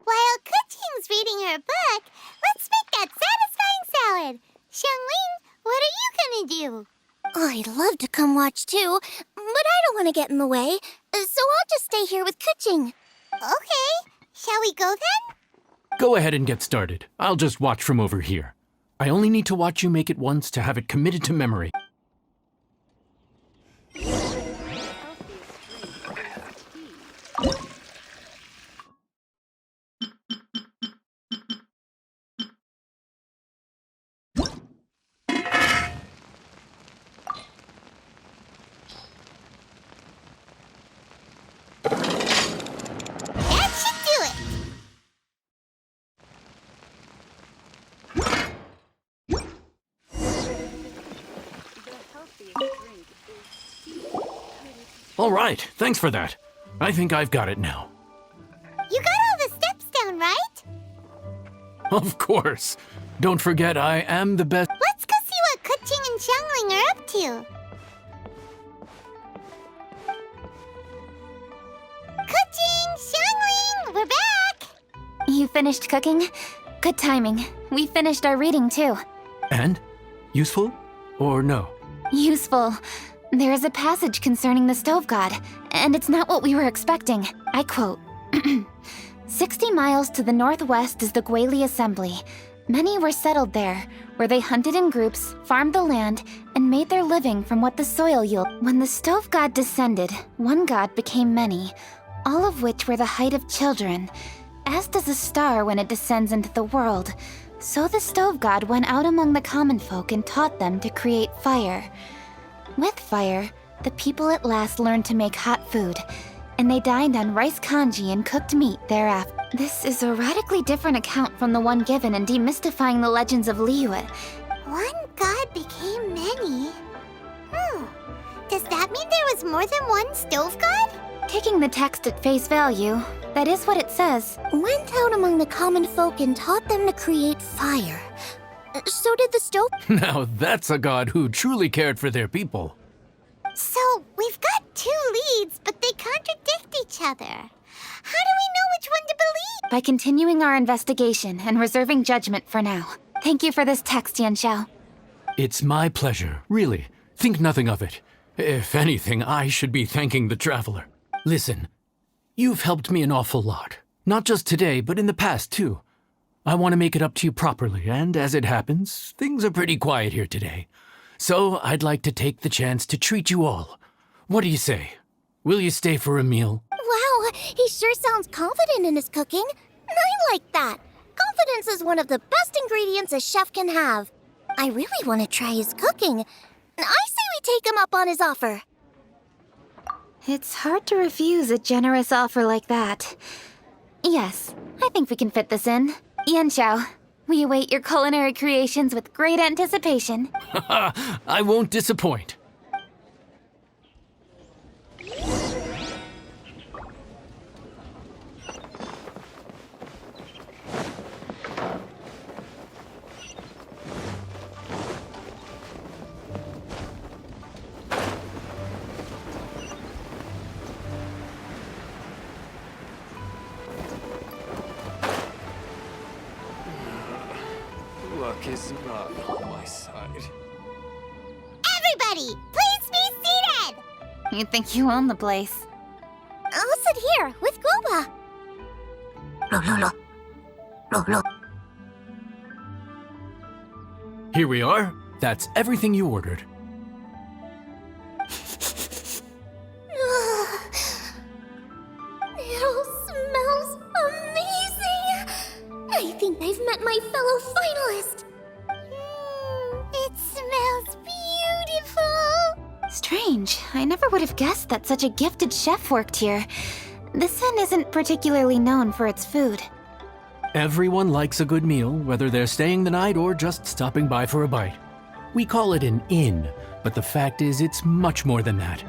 B: While Kuching's reading her book, let's make that satisfying salad. Xiangling, what are you gonna do? I'd love to come watch too, but I don't want to get in the way, so I'll just stay here with Kuching. Okay, shall we go then?
M: Go ahead and get started. I'll just watch from over here. I only need to watch you make it once to have it committed to memory.
B: That should do it!
M: All right, thanks for that. I think I've got it now.
B: You got all the steps down, right?
M: Of course. Don't forget, I am the best.
B: Let's go see what Kuching and Xiangling are up to. Kuching, Xiangling, we're back!
D: You finished cooking? Good timing. We finished our reading too.
M: And? Useful? Or no?
D: Useful. There is a passage concerning the Stove God, and it's not what we were expecting. I quote, 60 miles to the northwest is the Guili Assembly. Many were settled there, where they hunted in groups, farmed the land, and made their living from what the soil yielded. When the Stove God descended, one god became many, all of which were the height of children. As does a star when it descends into the world, so the Stove God went out among the common folk and taught them to create fire. With fire, the people at last learned to make hot food, and they dined on rice congee and cooked meat thereafter. This is a radically different account from the one given in Demystifying the Legends of Liyue.
B: One god became many? Does that mean there was more than one stove god?
D: Taking the text at face value, that is what it says.
B: Went out among the common folk and taught them to create fire. So did the stove.
M: Now that's a god who truly cared for their people.
B: So, we've got 2 leads, but they contradict each other. How do we know which one to believe?
D: By continuing our investigation and reserving judgment for now. Thank you for this text, Yan Xiao.
M: It's my pleasure, really. Think nothing of it. If anything, I should be thanking the traveler. Listen, you've helped me an awful lot. Not just today, but in the past, too. I want to make it up to you properly, and as it happens, things are pretty quiet here today. So I'd like to take the chance to treat you all. What do you say? Will you stay for a meal?
B: Wow, he sure sounds confident in his cooking. I like that. Confidence is one of the best ingredients a chef can have. I really want to try his cooking. I say we take him up on his offer.
D: It's hard to refuse a generous offer like that. Yes, I think we can fit this in. Yan Xiao, we await your culinary creations with great anticipation.
M: I won't disappoint.
C: Luck is not on my side.
B: Everybody, please be seated!
D: You think you own the place.
B: I'll sit here with Guoba.
M: Here we are. That's everything you ordered.
B: It all smells amazing! I think I've met my fellow finalist. It smells beautiful.
D: Strange. I never would have guessed that such a gifted chef worked here. This inn isn't particularly known for its food.
M: Everyone likes a good meal, whether they're staying the night or just stopping by for a bite. We call it an inn, but the fact is it's much more than that.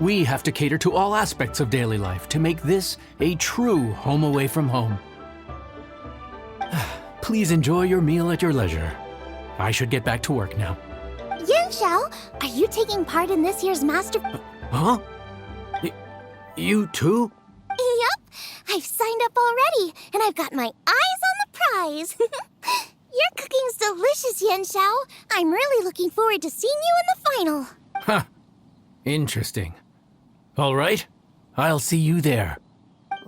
M: We have to cater to all aspects of daily life to make this a true home away from home. Please enjoy your meal at your leisure. I should get back to work now.
B: Yan Xiao, are you taking part in this year's master...
M: Huh? You too?
B: Yup, I've signed up already, and I've got my eyes on the prize. Your cooking's delicious, Yan Xiao. I'm really looking forward to seeing you in the final.
M: Huh. Interesting. All right, I'll see you there.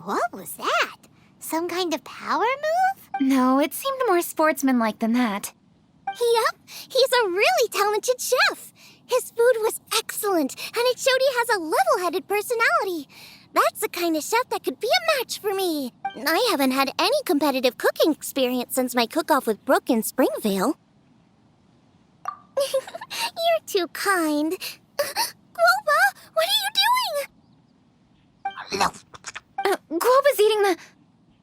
B: What was that? Some kind of power move?
D: No, it seemed more sportsmanlike than that.
B: Yep, he's a really talented chef. His food was excellent, and it showed he has a level-headed personality. That's the kind of chef that could be a match for me. I haven't had any competitive cooking experience since my cook-off with Brooke in Springvale. You're too kind. Guoba, what are you doing?
D: Guoba's eating the...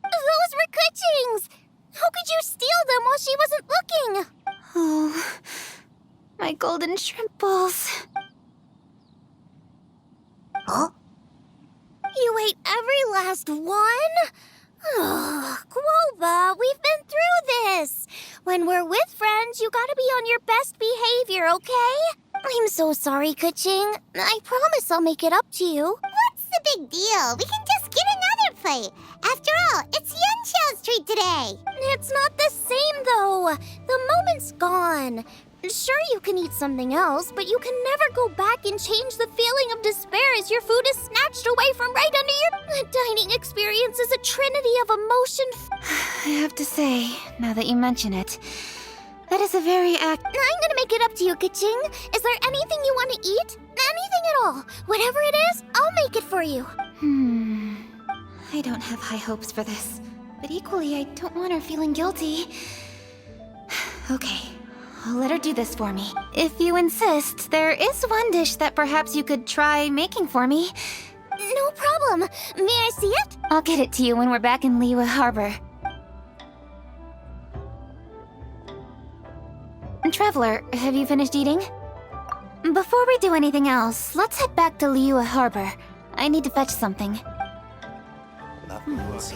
B: Those were Kuching's! How could you steal them while she wasn't looking?
D: Oh, my golden shrimp balls.
B: Huh? You ate every last one? Oh, Guoba, we've been through this. When we're with friends, you gotta be on your best behavior, okay? I'm so sorry, Kuching. I promise I'll make it up to you. What's the big deal? We can just get another plate. After all, it's Yan Xiao's treat today. It's not the same, though. The moment's gone. Sure, you can eat something else, but you can never go back and change the feeling of despair as your food is snatched away from right under your... The dining experience is a trinity of emotion.
D: I have to say, now that you mention it, that is a very
B: I'm gonna make it up to you, Kuching. Is there anything you want to eat? Anything at all. Whatever it is, I'll make it for you.
D: I don't have high hopes for this, but equally I don't want her feeling guilty. Okay, I'll let her do this for me. If you insist, there is one dish that perhaps you could try making for me.
B: No problem. May I see it?
D: I'll get it to you when we're back in Liyue Harbor. Traveler, have you finished eating? Before we do anything else, let's head back to Liyue Harbor.
K: I need to fetch something.
A: Best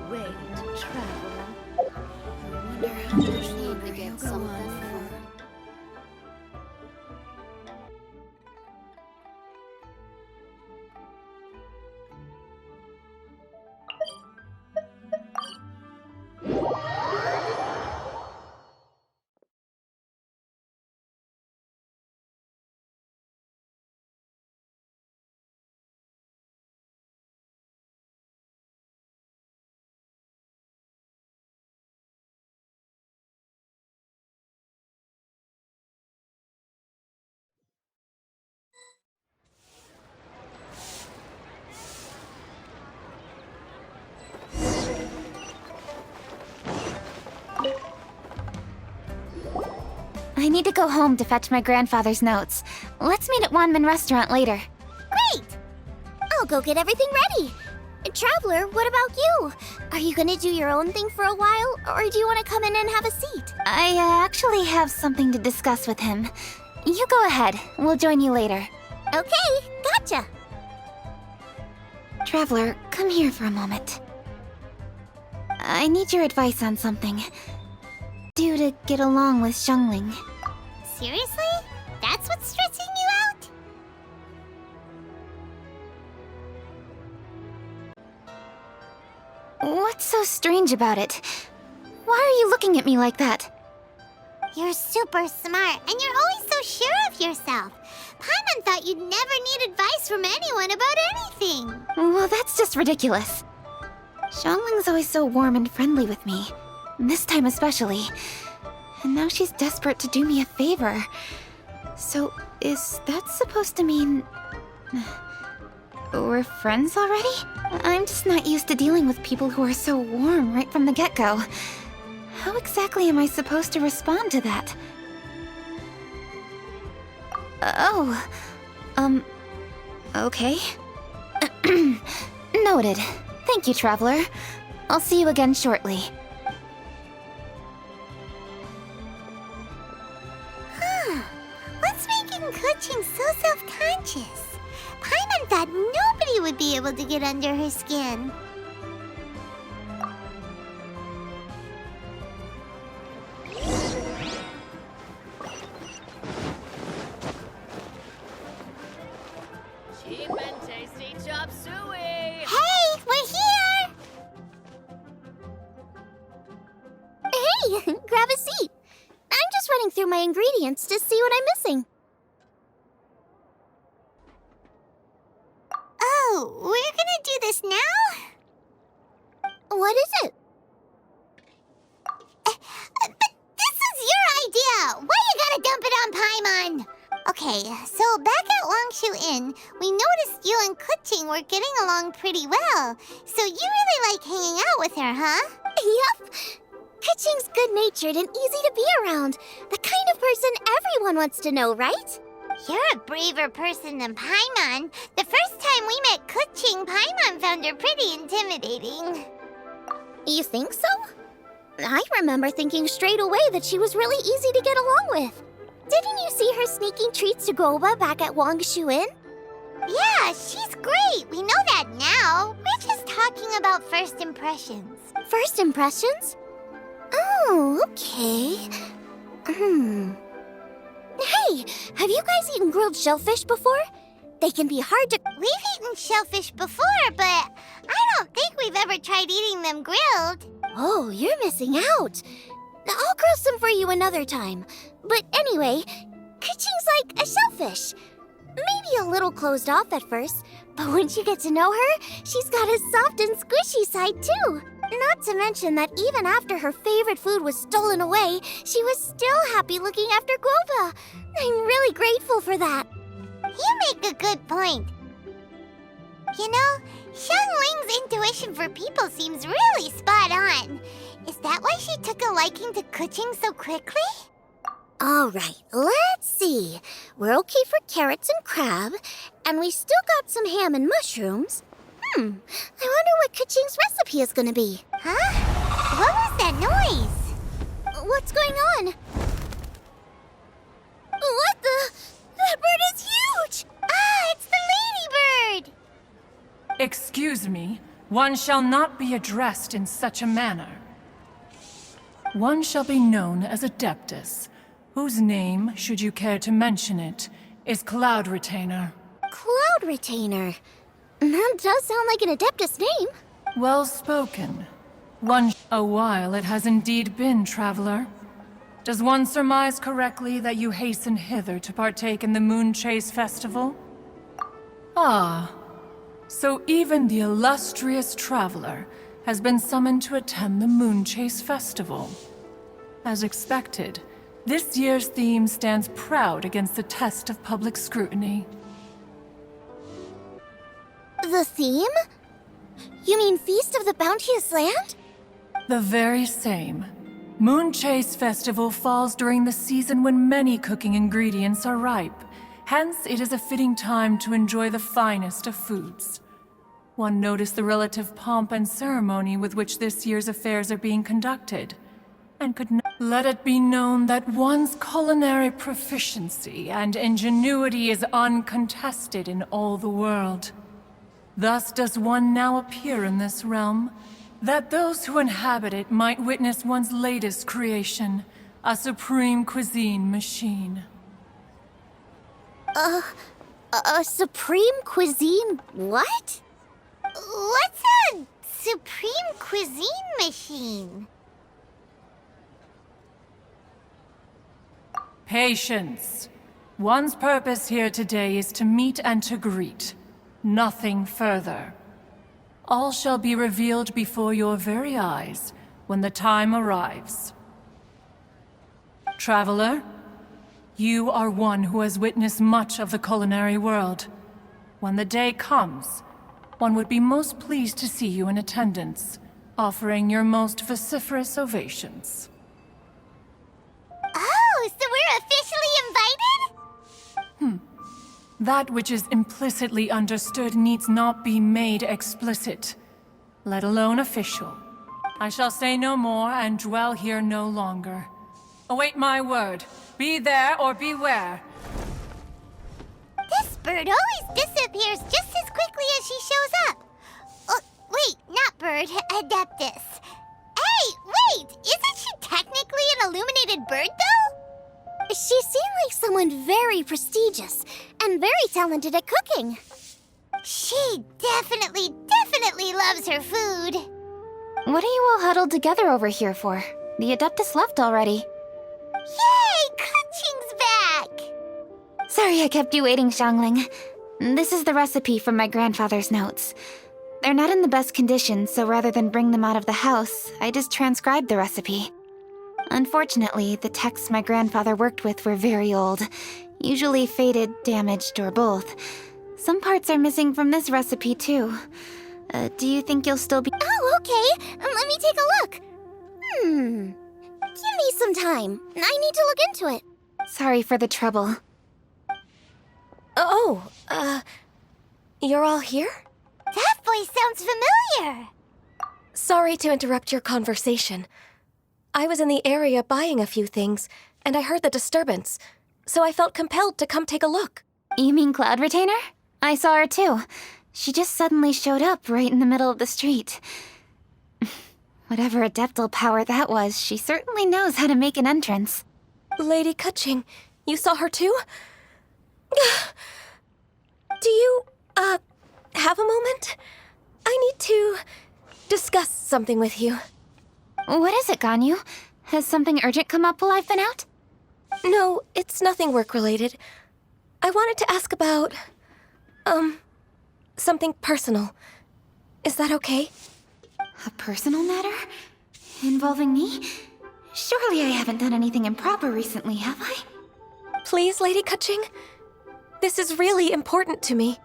A: way to travel. I wonder how much longer he'll go on for.
K: I need to go home to fetch my grandfather's notes. Let's meet at Wanman Restaurant later.
B: Great! I'll go get everything ready. Traveler, what about you? Are you gonna do your own thing for a while, or do you want to come in and have a seat?
K: I actually have something to discuss with him. You go ahead. We'll join you later.
B: Okay, gotcha.
K: Traveler, come here for a moment. I need your advice on something. Due to get along with Xiangling.
B: Seriously? That's what's stressing you out?
K: What's so strange about it? Why are you looking at me like that?
B: You're super smart, and you're always so sure of yourself. Paimon thought you'd never need advice from anyone about anything.
K: Well, that's just ridiculous. Xiangling's always so warm and friendly with me. This time especially. And now she's desperate to do me a favor. So, is that supposed to mean... we're friends already? I'm just not used to dealing with people who are so warm right from the get-go. How exactly am I supposed to respond to that? Okay. Noted. Thank you, Traveler. I'll see you again shortly.
B: What's making Kuching so self-conscious? Paimon thought nobody would be able to get under her skin.
N: Cheap and tasty chop suey!
B: Hey, we're here! Hey, grab a seat. I'm just running through my ingredients to see what I'm missing. Oh, we're gonna do this now? What is it? But this is your idea! Why you gotta dump it on Paimon? Okay, so back at Longshu Inn, we noticed you and Kuching were getting along pretty well. So you really like hanging out with her, huh? Yep. Kuching's good-natured and easy to be around. The kind of person everyone wants to know, right? You're a braver person than Paimon. The first time we met Kuching, Paimon found her pretty intimidating. You think so? I remember thinking straight away that she was really easy to get along with. Didn't you see her sneaking treats to Goba back at Wangshu Inn? Yeah, she's great. We know that now. We're just talking about first impressions. First impressions? Oh, okay. Hey, have you guys eaten grilled shellfish before? They can be hard to... We've eaten shellfish before, but I don't think we've ever tried eating them grilled. Oh, you're missing out. I'll grill some for you another time. But anyway, Kuching's like a shellfish. Maybe a little closed off at first, but once you get to know her, she's got a soft and squishy side too. Not to mention that even after her favorite food was stolen away, she was still happy looking after Guoba. I'm really grateful for that. You make a good point. You know, Xiangling's intuition for people seems really spot on. Is that why she took a liking to Kuching so quickly? All right, let's see. We're okay for carrots and crab, and we still got some ham and mushrooms. I wonder what Kuching's recipe is gonna be. Huh? What was that noise? What's going on? What the? That bird is huge! Ah, it's the
O: Excuse me, one shall not be addressed in such a manner. One shall be known as Adeptus, whose name, should you care to mention it, is Cloud Retainer.
B: Cloud Retainer? That does sound like an Adeptus name.
O: Well spoken. A while it has indeed been, traveler. Does one surmise correctly that you hasten hither to partake in the Moon Chase Festival? Ah, so even the illustrious traveler has been summoned to attend the Moon Chase Festival. As expected, this year's theme stands proud against the test of public scrutiny.
B: The theme? You mean Feast of the Bounteous Land?
O: The very same. Moon Chase Festival falls during the season when many cooking ingredients are ripe. Hence, it is a fitting time to enjoy the finest of foods. One noticed the relative pomp and ceremony with which this year's affairs are being conducted, and could not let it be known that one's culinary proficiency and ingenuity is uncontested in all the world. Thus does one now appear in this realm, that those who inhabit it might witness one's latest creation, a supreme cuisine machine.
B: A supreme cuisine what? What's a supreme cuisine machine?
O: Patience. One's purpose here today is to meet and to greet. Nothing further. All shall be revealed before your very eyes when the time arrives. Traveler, you are one who has witnessed much of the culinary world. When the day comes, one would be most pleased to see you in attendance, offering your most vociferous ovations.
B: Oh, so we're officially invited?
O: That which is implicitly understood needs not be made explicit, let alone official. I shall say no more and dwell here no longer. Await my word. Be there or beware.
B: This bird always disappears just as quickly as she shows up. Wait, not bird, Adeptus. Hey, wait! Isn't she technically an illuminated bird, though? She seemed like someone very prestigious and very talented at cooking. She definitely loves her food.
D: What are you all huddled together over here for? The Adeptus left already.
B: Yay! Kaching's back!
D: Sorry I kept you waiting, Xiangling. This is the recipe from my grandfather's notes. They're not in the best condition, so rather than bring them out of the house, I just transcribed the recipe. Unfortunately, the texts my grandfather worked with were very old, usually faded, damaged, or both. Some parts are missing from this recipe, too. Do you think you'll still be—
B: Oh, okay. Let me take a look. Give me some time. I need to look into it.
D: Sorry for the trouble.
P: You're all here?
B: That voice sounds familiar.
P: Sorry to interrupt your conversation. I was in the area buying a few things, and I heard the disturbance, so I felt compelled to come take a look.
D: You mean Cloud Retainer? I saw her too. She just suddenly showed up right in the middle of the street. Whatever adeptal power that was, she certainly knows how to make an entrance.
P: Lady Kaching, you saw her too? Do you, have a moment? I need to discuss something with you.
D: What is it, Ganyu? Has something urgent come up while I've been out?
P: No, it's nothing work-related. I wanted to ask about, something personal. Is that okay?
D: A personal matter? Involving me? Surely I haven't done anything improper recently, have I?
P: Please, Lady Kaching. This is really important to me.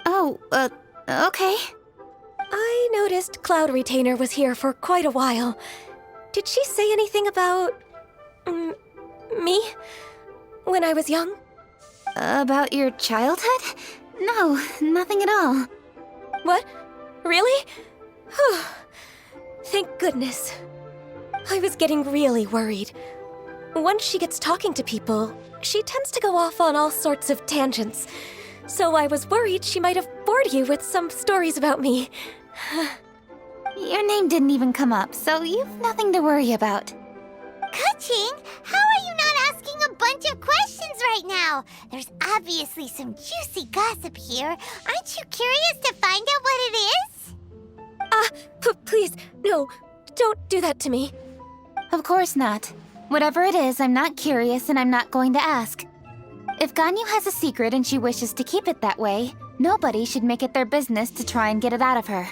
D: Oh, okay.
P: I noticed Cloud Retainer was here for quite a while. Did she say anything about... me? When I was young?
D: About your childhood? No, nothing at all.
P: What? Really? Thank goodness. I was getting really worried. Once she gets talking to people, she tends to go off on all sorts of tangents. so I was worried she might have bored you with some stories about me.
K: Your name didn't even come up, so you've nothing to worry about.
B: Kuching, how are you not asking a bunch of questions right now? There's obviously some juicy gossip here. Aren't you curious to find out what it is?
P: Please, no, don't do that to me.
K: Of course not. Whatever it is, I'm not curious and I'm not going to ask. If Ganyu has a secret and she wishes to keep it that way, nobody should make it their business to try and get it out of her.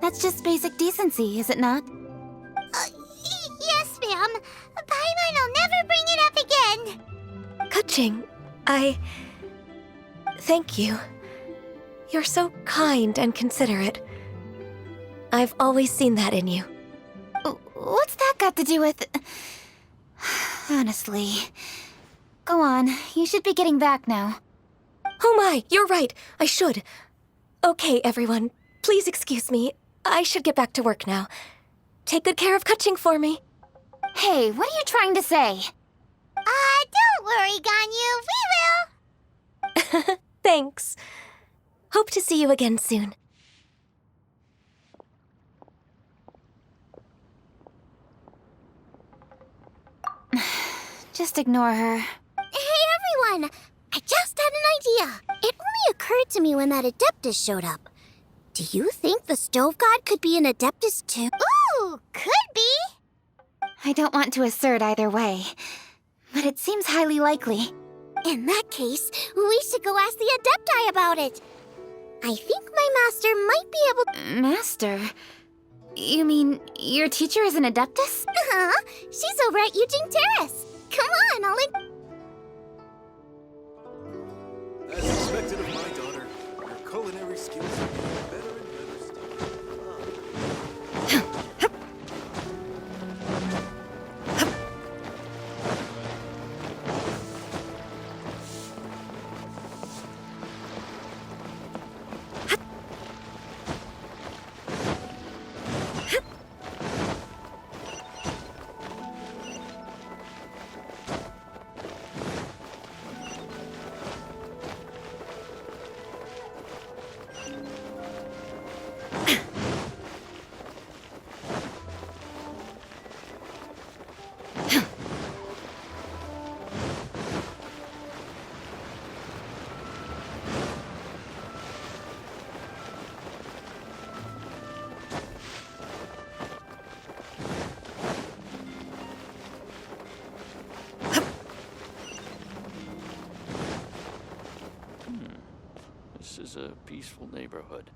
K: That's just basic decency, is it not?
B: Yes, ma'am. Paimon will never bring it up again.
P: Kuching, thank you. You're so kind and considerate. I've always seen that in you.
K: What's that got to do with... Honestly. Go on, you should be getting back now.
P: Oh my, you're right. I should. Okay, everyone. Please excuse me. I should get back to work now. Take good care of Kuching for me.
K: Hey, what are you trying to say?
B: Don't worry, Ganyu. We will.
P: Thanks. Hope to see you again soon.
K: Just ignore her.
B: Hey, everyone! I just had an idea. It only occurred to me when that Adeptus showed up. Do you think the Stove God could be an Adeptus too? Ooh, could be!
K: I don't want to assert either way, but it seems highly likely.
B: In that case, we should go ask the Adepti about it. I think my master might be able to...
K: Master? You mean your teacher is an Adeptus?
B: Uh-huh. She's over at Eugene Terrace. Come on,
C: As expected of my daughter, her culinary skills are getting better and better still.
Q: This is a peaceful neighborhood.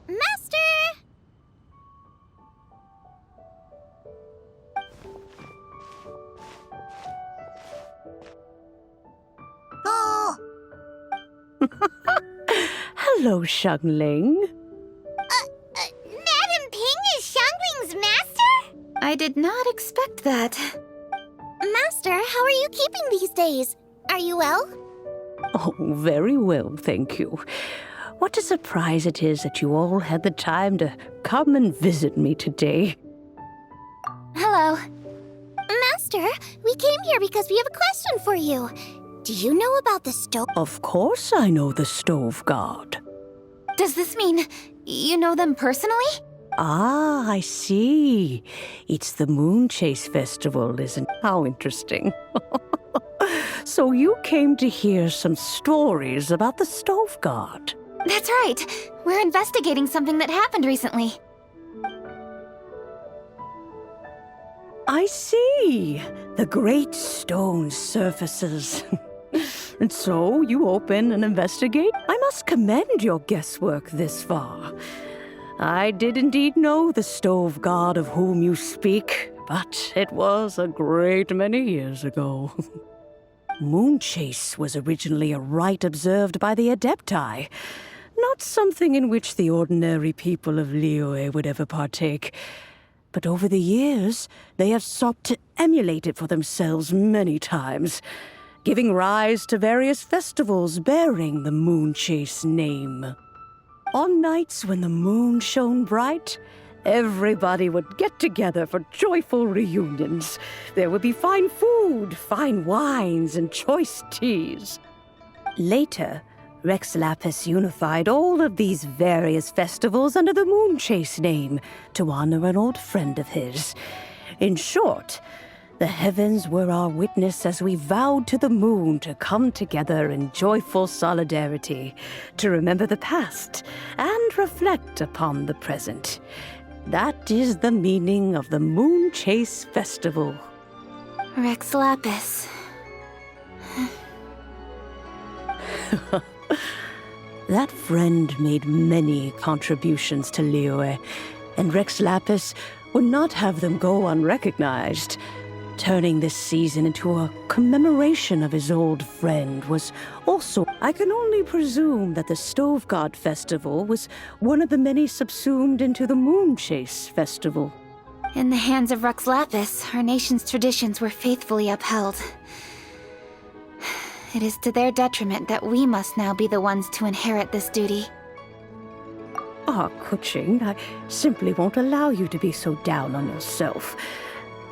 B: Master!
I: Oh! Hello, Xiangling.
B: Madam Ping is Xiangling's master?
K: I did not expect that.
B: Master, how are you keeping these days? Are you well?
I: Oh, very well, thank you. What a surprise it is that you all had the time to come and visit me today.
K: Hello.
B: Master, we came here because we have a question for you. Do you know about the stove?
I: Of course I know the Stove God.
K: Does this mean you know them personally?
I: Ah, I see. It's the Moon Chase Festival, isn't it? How interesting. So you came to hear some stories about the Stove God.
K: That's right. We're investigating something that happened recently.
I: I see. The great stone surfaces. And so you open and investigate? I must commend your guesswork this far. I did indeed know the Stove God of whom you speak, but it was a great many years ago. Moonchase was originally a rite observed by the Adepti, not something in which the ordinary people of Liyue would ever partake. But over the years, they have sought to emulate it for themselves many times, giving rise to various festivals bearing the Moonchase name. On nights when the moon shone bright, everybody would get together for joyful reunions. There would be fine food, fine wines, and choice teas. Later,
R: Rex Lapis unified all of these various festivals under the Moonchase name to honor an old friend of his. In short, the heavens were our witness as we vowed to the moon to come together in joyful solidarity, to remember the past and reflect upon the present. That is the meaning of the Moonchase Festival.
E: Rex Lapis.
R: That friend made many contributions to Liyue, and Rex Lapis would not have them go unrecognized. Turning this season into a commemoration of his old friend was also... I can only presume that the Stove God Festival was one of the many subsumed into the Moonchase Festival.
D: In the hands of Rex Lapis, our nation's traditions were faithfully upheld. It is to their detriment that we must now be the ones to inherit this duty.
R: Kuching, I simply won't allow you to be so down on yourself.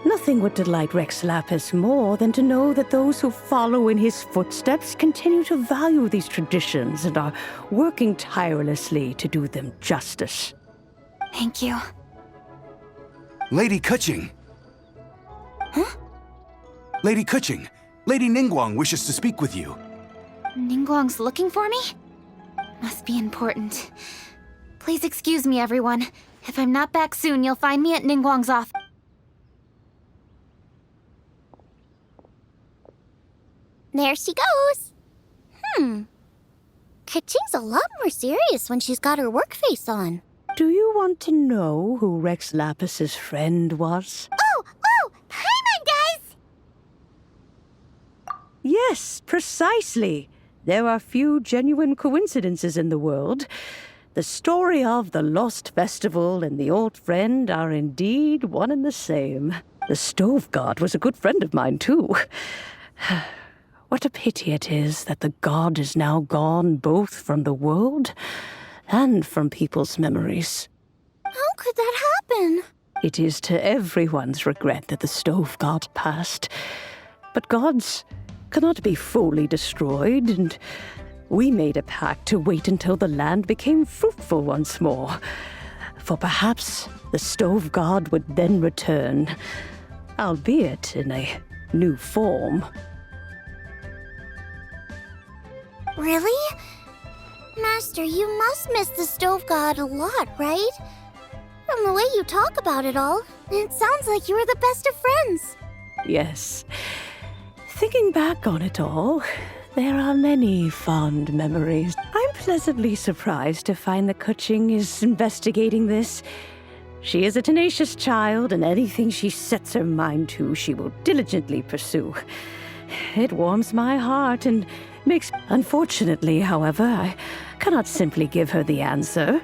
R: Nothing would delight Rex Lapis more than to know that those who follow in his footsteps continue to value these traditions and are working tirelessly to do them justice.
D: Thank you.
S: Lady Kuching!
D: Huh?
S: Lady Kuching, Lady Ningguang wishes to speak with you.
D: Ningguang's looking for me? Must be important. Please excuse me, everyone. If I'm not back soon, you'll find me at Ningguang's office.
B: There she goes. Kuching's a lot more serious when she's got her work face on.
R: Do you want to know who Rex Lapis's friend was?
B: Oh! Paimon does!
R: Yes, precisely. There are few genuine coincidences in the world. The story of the Lost Festival and the old friend are indeed one and the same. The Stove God was a good friend of mine, too. What a pity it is that the god is now gone both from the world and from people's memories.
B: How could that happen?
R: It is to everyone's regret that the Stove God passed. But gods cannot be fully destroyed, and we made a pact to wait until the land became fruitful once more. For perhaps the Stove God would then return, albeit in a new form.
B: Really? Master, you must miss the Stove God a lot, right? From the way you talk about it all, it sounds like you were the best of friends.
R: Yes. Thinking back on it all, there are many fond memories. I'm pleasantly surprised to find that Kuching is investigating this. She is a tenacious child, and anything she sets her mind to, she will diligently pursue. It warms my heart and makes... Unfortunately, however, I cannot simply give her the answer,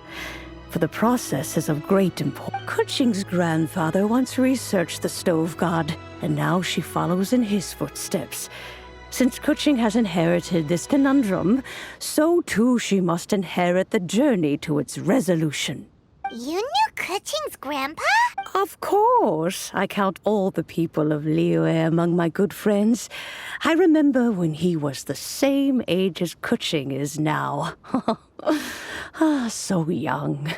R: for the process is of great importance. Kuching's grandfather once researched the Stove God, and now she follows in his footsteps. Since Kuching has inherited this conundrum, so too she must inherit the journey to its resolution.
B: You knew Kuching's grandpa?
R: Of course. I count all the people of Liyue among my good friends. I remember when he was the same age as Kuching is now. So young.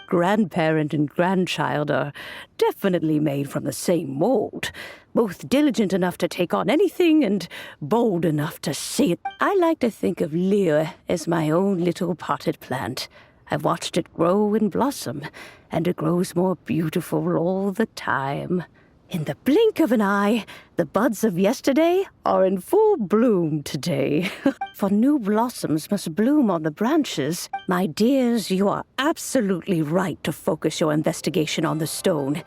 R: Grandparent and grandchild are definitely made from the same mold. Both diligent enough to take on anything and bold enough to see it. I like to think of Liyue as my own little potted plant. I've watched it grow and blossom, and it grows more beautiful all the time. In the blink of an eye, the buds of yesterday are in full bloom today. For new blossoms must bloom on the branches. My dears, you are absolutely right to focus your investigation on the stone.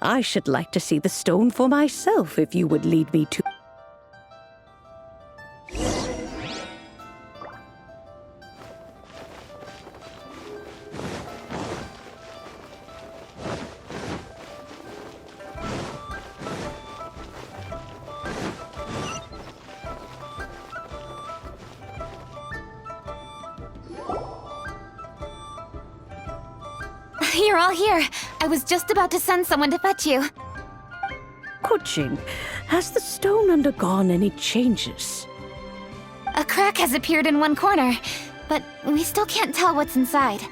R: I should like to see the stone for myself if you would lead me to...
D: You're all here. I was just about to send someone to fetch you.
R: Kuching, has the stone undergone any changes?
D: A crack has appeared in one corner, but we still can't tell what's inside.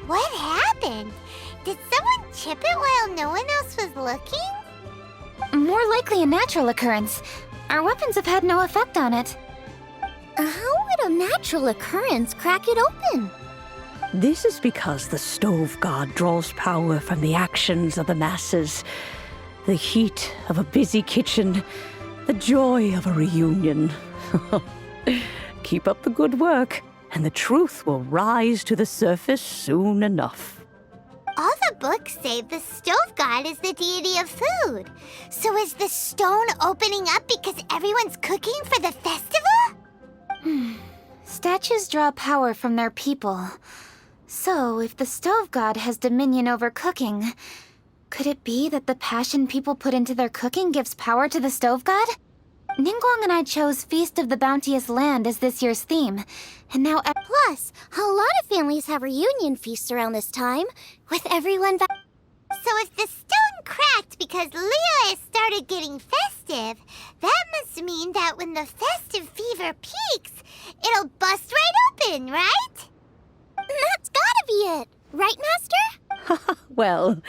B: What happened? Did someone chip it while no one else was looking?
D: More likely a natural occurrence. Our weapons have had no effect on it.
B: How would a natural occurrence crack it open?
R: This is because the stove god draws power from the actions of the masses, the heat of a busy kitchen, the joy of a reunion. Keep up the good work, and the truth will rise to the surface soon enough.
B: All the books say the stove god is the deity of food. So is the stone opening up because everyone's cooking for the festival?
D: Statues draw power from their people. So, if the stove god has dominion over cooking, could it be that the passion people put into their cooking gives power to the stove god? Ningguang and I chose Feast of the Bounteous Land as this year's theme, and now...
B: Plus, a lot of families have reunion feasts around this time, with everyone... So if the stone cracked because Leah started getting festive, that must mean that when the festive fever peaks, it'll bust right open, right? That's gotta be it, right, Master?
R: Well,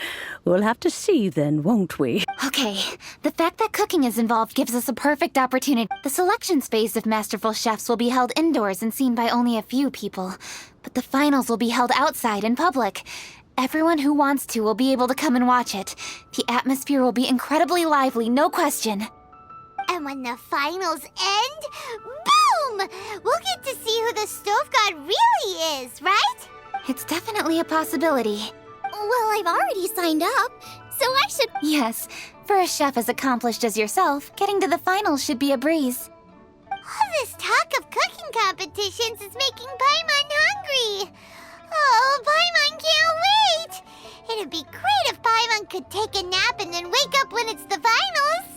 R: we'll have to see then, won't we?
D: Okay, the fact that cooking is involved gives us a perfect opportunity. The selections phase of Masterful Chefs will be held indoors and seen by only a few people, but the finals will be held outside in public. Everyone who wants to will be able to come and watch it. The atmosphere will be incredibly lively, no question.
B: And when the finals end, boom! We'll get to see who the stove god really is, right?
D: It's definitely a possibility.
B: Well, I've already signed up, so I should...
D: Yes, for a chef as accomplished as yourself, getting to the finals should be a breeze.
B: All this talk of cooking competitions is making Paimon hungry. Oh, Paimon can't wait! It'd be great if Paimon could take a nap and then wake up when it's the finals.